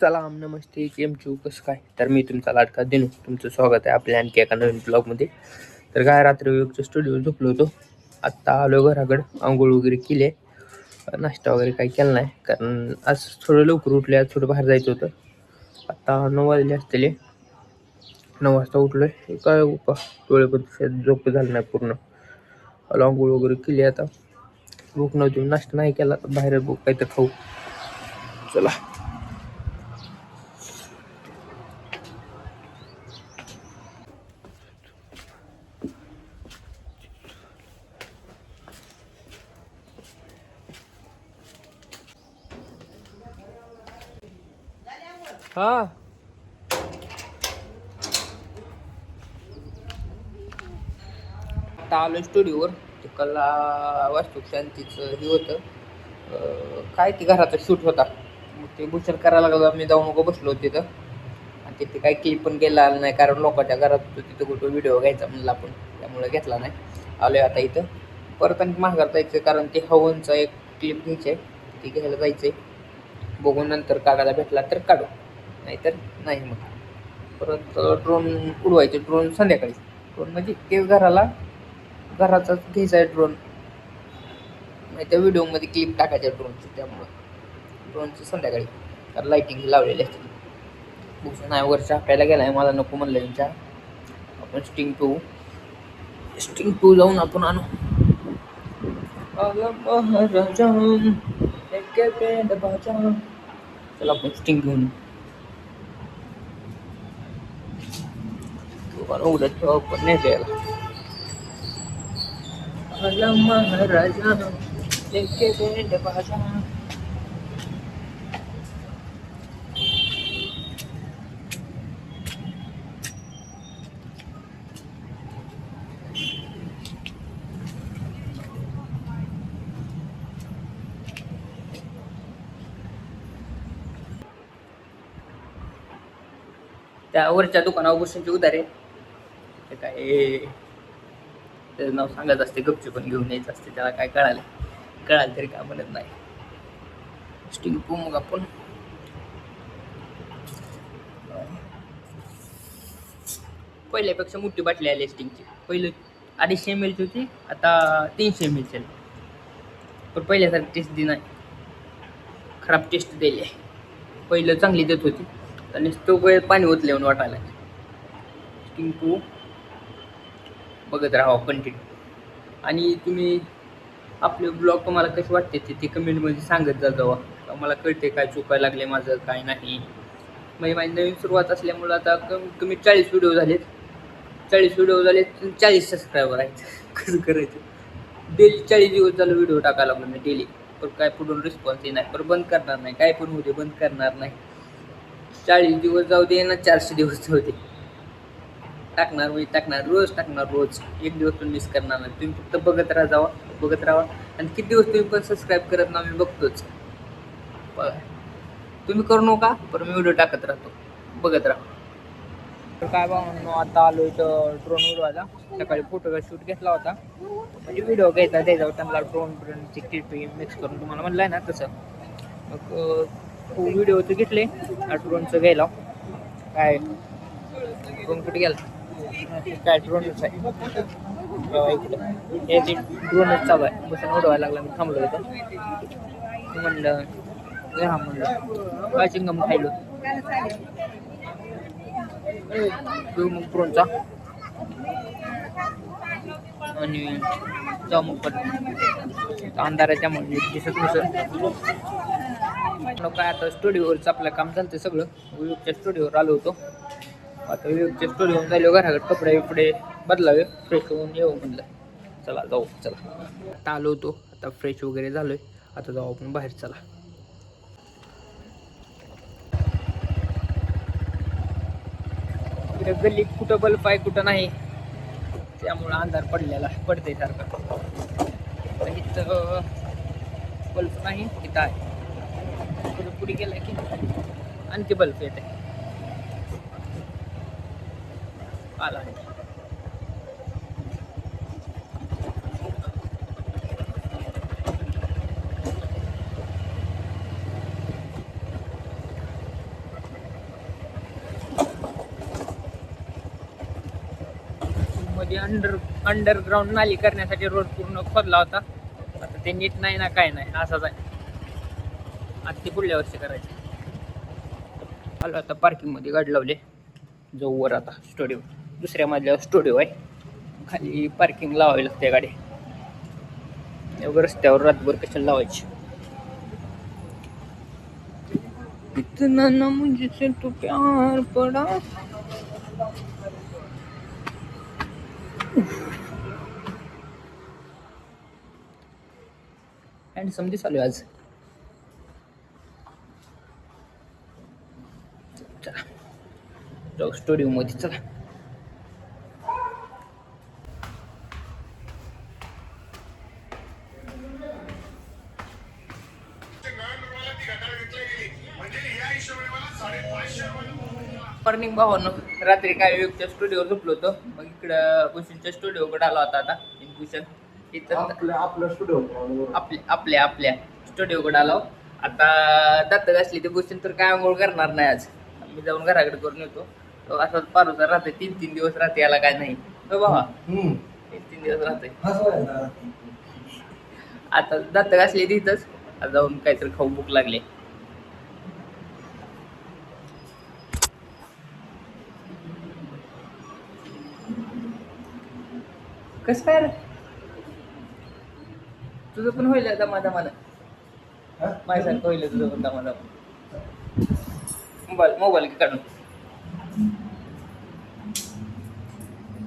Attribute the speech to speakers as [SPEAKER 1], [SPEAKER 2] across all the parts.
[SPEAKER 1] सलाम नमस्ते केमचू कसं काय तर मी तुमचा लाडका दिनू तुमचं स्वागत आहे आपल्या आणखी एका नवीन ब्लॉगमध्ये. तर काय रात्री विवेकच्या स्टुडिओ झोपलो होतो. आत्ता आलो घराकडं, आंघोळ वगैरे केले, नाश्ता वगैरे काही केला नाही कारण आज थोडं लवकर उठले. आज थोडं बाहेर जायचं होतं. आत्ता 9 वाजले असतील. 9 वाजता उठलोय. काय उपा डोळे पण झोप झालं नाही पूर्ण. आंघोळ वगैरे केली. आता भूक नव्हती, नाश्ता नाही केला, बाहेर भूक काय तर खाऊ. चला हा आता आलो स्टुडिओवर. ते कला वास्तुशांतीचं हे होतं, काय ते घराचा शूट होता. मग ते भूषण करायला लागलो. मी जाऊ नको बसलो तिथं आणि तिथे काही क्लिप पण गेला आलं नाही कारण लोकांच्या घरात होतो तिथं कुठं व्हिडिओ घ्यायचा म्हणलं आपण, त्यामुळे घेतला नाही. आलोय आता इथं परत आणि महागात जायचं कारण ते हवनचा एक क्लिप घ्यायचं आहे, ते घ्यायला जायचं आहे. बघून नंतर काढायला भेटला तर काढू, नाहीतर नाही. मग परत ड्रोन उडवायचे. ड्रोन संध्याकाळी. ड्रोन म्हणजे तेच घराचाच घ्यायचा आहे ड्रोन, नाही त्या व्हिडिओमध्ये क्लिप टाकायच्या ड्रोनची. त्यामुळं ड्रोनचं संध्याकाळी कारण लाईटिंग लावलेली असते. भूषण आहे वरच्या प्यायला गेलाय, मला नको म्हणलं त्यांच्या. आपण स्टिंग टू जाऊन आपण आणू. चला आपण स्टिंग घेऊन उघडत ठेवा पण नाही द्यायला. महाराजा त्या वरच्या दुकानावर भूषणची उधारे ते काय त्याचं नाव सांगत असते, गपची पण घेऊन यायचं असते. त्याला काय कळालं तरी काय म्हणत नाही. स्टिंग टू मग आपण पहिल्यापेक्षा मोठी बाटली आली स्टिंगची. पहिलं 250 ml होती, आता 300 ml ची. पण पहिल्यासारखी टेस्ट दे नाही, खराब टेस्ट दिली आहे. पहिलं चांगली देत होती आणि तो वेळ पाणी ओतल्यावर वाटायला. स्टिंग टू बघत राहा कंटिन्यू. आणि तुम्ही आपले ब्लॉग तुम्हाला कसे वाटते ते कमेंटमध्ये सांगत जावा. मला कळते काय चुकायला लागले माझं काय नाही. म्हणजे माझी नवीन सुरुवात असल्यामुळं आता कमी 40 व्हिडिओ झालेत. 40 सबस्क्रायबर आहेत. कसं करायचं? डेली 40 दिवस झालं व्हिडिओ टाकायला लागलो मी डेली. पण काय पुढून रिस्पॉन्सही नाही. पण बंद करणार नाही, काय पण होऊ दे बंद करणार नाही. 40 दिवस जाऊ दे ना 400 दिवस जाऊ दे, टाकणार रोज टाकणार. रोज एक दिवस पण मिस करणार नाही. तुम्ही फक्त बघत राहा. आणि किती दिवस तुम्ही पण सबस्क्राईब करत ना, मी बघतोच. तुम्ही करू नका, पण मी व्हिडिओ टाकत राहतो, बघत राहा. तर काय बघा, आता आलो इथं ड्रोन उडवायला. सकाळी फोटोचा शूट घेतला होता, म्हणजे व्हिडिओ घ्यायचा द्यायचा त्यांना. ड्रोनची क्लिप मिक्स करून तुम्हाला म्हणलं आहे ना तसं. मग व्हिडिओचं घेतले ड्रोनचं घ्यायला. काय ड्रोन कुठे गेला? काय ड्रोनच आहे इकडे. ड्रोनच चालू आहे. बसून उडवायला लागला. मी थांबलो होतो, म्हणलं हा म्हणलं काय चिंगम खायलो मग ड्रोनचा. आणि जाऊ मग परत अंधाराच्या म्हणजे दिसत नसत. काय आता स्टुडिओवरचं आपलं काम चालतं सगळं. विवेकच्या स्टुडिओवर आलो होतो. आता विवेकच्या स्टुडिओवर जायलो घराकडे, कपडे बदलावे, फ्रेश होऊन येऊ म्हणलं. चला जाऊ. चला आता आलो होतो, आता फ्रेश वगैरे झालोय. आता जाऊ आपण बाहेर. चला गल्लीत कुठं बल्ब आहे कुठं नाही, त्यामुळं अंधार पडतंय सारखं. इथं बल्ब नाही, इथं आहे. पुढे गेलाय की आणखी बल्ब येत आहे. आला आहे. मध्ये अंडरग्राऊंड नाली करण्यासाठी रोड पूर्ण खोदला होता. आता ते नीट नाही ना काय नाही असाच आहे. आता ते पुढल्या वर्षी करायचं. आलो आता पार्किंग मध्ये गाडी लावले. जाऊ वर आता स्टुडिओ. दुसऱ्या मजल्यावर स्टुडिओ आहे. खाली पार्किंग लावावी लागते गाडी. एवढं रस्त्यावर रातभर कशाला लावायची. इतना ना मुझसे तू प्यार पडा. हँडसम दिसालोय आज. चला जाऊ स्टुडिओ मध्ये. चला मॉर्निंग भावानं. रात्री काय विवेकच्या स्टुडिओवर झोपलो होतो. मग इकडं भूषणच्या स्टुडिओकडे आला होता आता. भूषण इथं
[SPEAKER 2] आपलं स्टुडिओ
[SPEAKER 1] आपल्या स्टुडिओकडे आलो. आता दात घासली ते भूषण तर काय आंघोळ करणार नाही आज. मी जाऊन घराकडे करून येतो. तो असाच पारोचा राहते. 3-3 दिवस राहते याला काय नाही. हो बाबा 3-3 दिवस राहते. आता दात घासली तिथंच. आता जाऊन काहीतरी खाऊ भूक लागले. कस काय रे तुझं पण होईल दमादमानं. माझ्यासारखं होईल तुझं पण दमादमा. मोबाईल काढून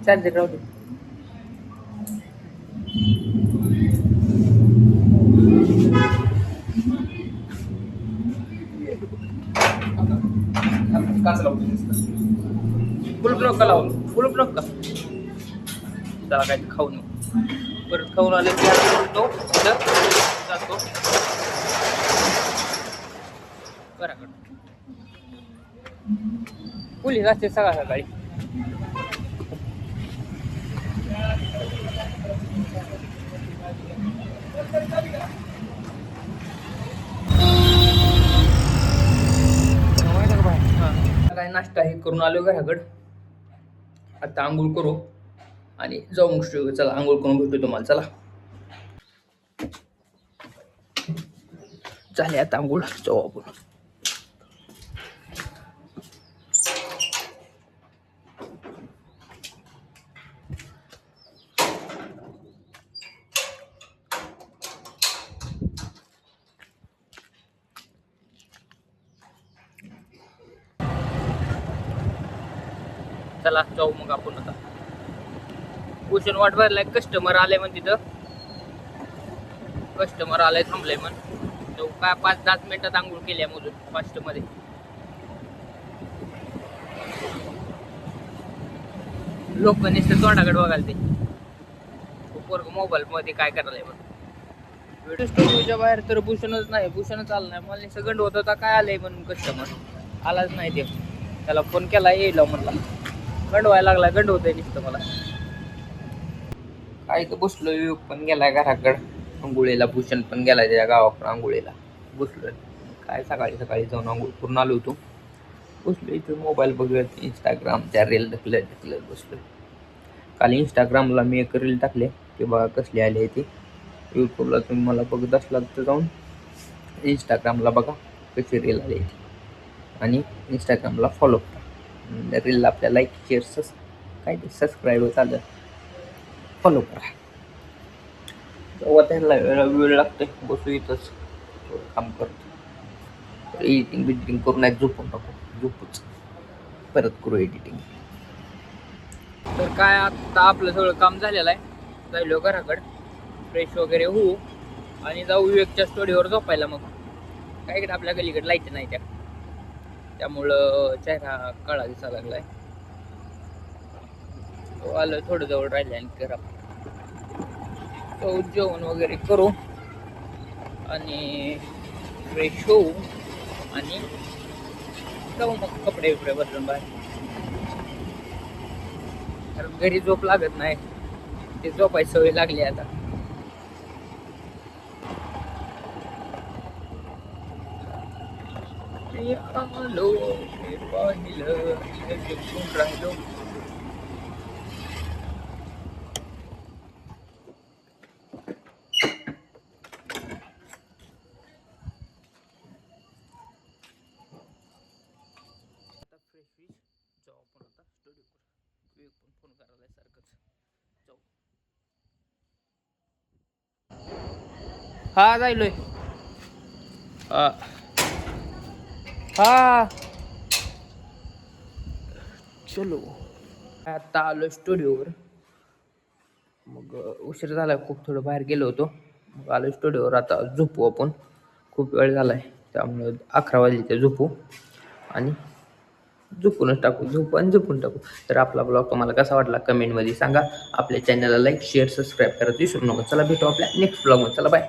[SPEAKER 1] चार्जर राहू दे. फुल ब्लॉक का लावून फुल ब्लॉक का. त्याला काय खाऊ नको. परत खाऊन आले की तो जातो घराकडं. पोलीस असते सकाळ सकाळी. काय नाश्ता हे करून आलो घराकडं. आता आंघोळ करू आणि जाऊ मग स्टुडिओ. चला आंघोळ करून भेटू तुम्हाला. चला झाले आता आंघोळ. जाऊ आपण. चला जाऊ मग आपण आता. भूषण वाट भरलाय. कस्टमर आले म्हण. तिथं कस्टमर आलाय थांबलाय म्हण. तो काय 5-10 मिनिटात आंघोळ केल्या मधून फास्ट मध्ये. लोक नुसते तोंडाकडे बघाल ते. पोरग मोबाईल मध्ये काय करायला म्हणून. स्टुडिओच्या बाहेर तर भूषणच नाही. भूषणच आलं नाही. मला नुसतं गंड होत होता काय आलंय म्हणून. कस्टमर आलाच नाही. ते त्याला फोन केला येईल म्हणला. गंडवायला लागला. गंड होतंय नुसतं मला. काय तर बसलो. विवेक पण गेलाय घराकडं आंघोळीला. भूषण पण गेलाय त्याच्या गावाकडं आंघोळीला. बसलोय काय सकाळी सकाळी जाऊन आंघोळ करून आलो होतो. बसलो इथं मोबाईल बघत. इंस्टाग्रामच्या रील ढकलत बसलोय. काल इंस्टाग्रामला मी एक रील टाकले की बघा कसली आली आहे ती. यूट्यूबला तुम्ही मला बघत असलात तर जाऊन इंस्टाग्रामला बघा कशी रील आली ती. आणि इंस्टाग्रामला फॉलो करा. रीलला आपल्या लाईक शेअर काय ते सबस्क्राईब चाललं. फॉलो करा. तेव्हा त्यांना वेळ लागतोय. बसू इथंच काम करतो. एडिटिंग करून नाही झोपून टाकू. झोपूच परत करू एडिटिंग. तर काय आता आपलं सगळं काम झालेलं आहे. जायलो घराकडं फ्रेश वगैरे होऊ आणि जाऊ विवेकच्या स्टुडिओवर झोपायला. मग काय इकडे आपल्या गलीकडे लाईट नाही त्यामुळं चेहरा काळा दिसायला लागलाय. तो आलं थोडं जवळ राहिले आणि करा तो जेवण वगैरे करू आणि फ्रेश होऊ आणि जाऊ मग कपडे बिपडे बदलून बाहेर. कारण घरी झोप लागत नाही. ते झोपायची सवय लागली आता. आलो पाहिलं राहिलो. हा जायलोय. हा हा चलो. आता आलो स्टुडिओवर. मग उशीर झाला खूप, थोडं बाहेर गेलो होतो. मग आलो स्टुडिओवर. आता झोपू आपण. खूप वेळ झालाय त्यामुळे 11 वाजले ते झोपू आणि झोपूनच टाकू. झोपू आणि झोपून टाकू. तर आपला ब्लॉग तुम्हाला कसा वाटला कमेंटमध्ये सांगा. आपल्या चॅनलला लाईक शेअर सबस्क्राईब करायचं विसरू नका. चला भेटू आपल्या नेक्स्ट ब्लॉगमध्ये. चला बाय.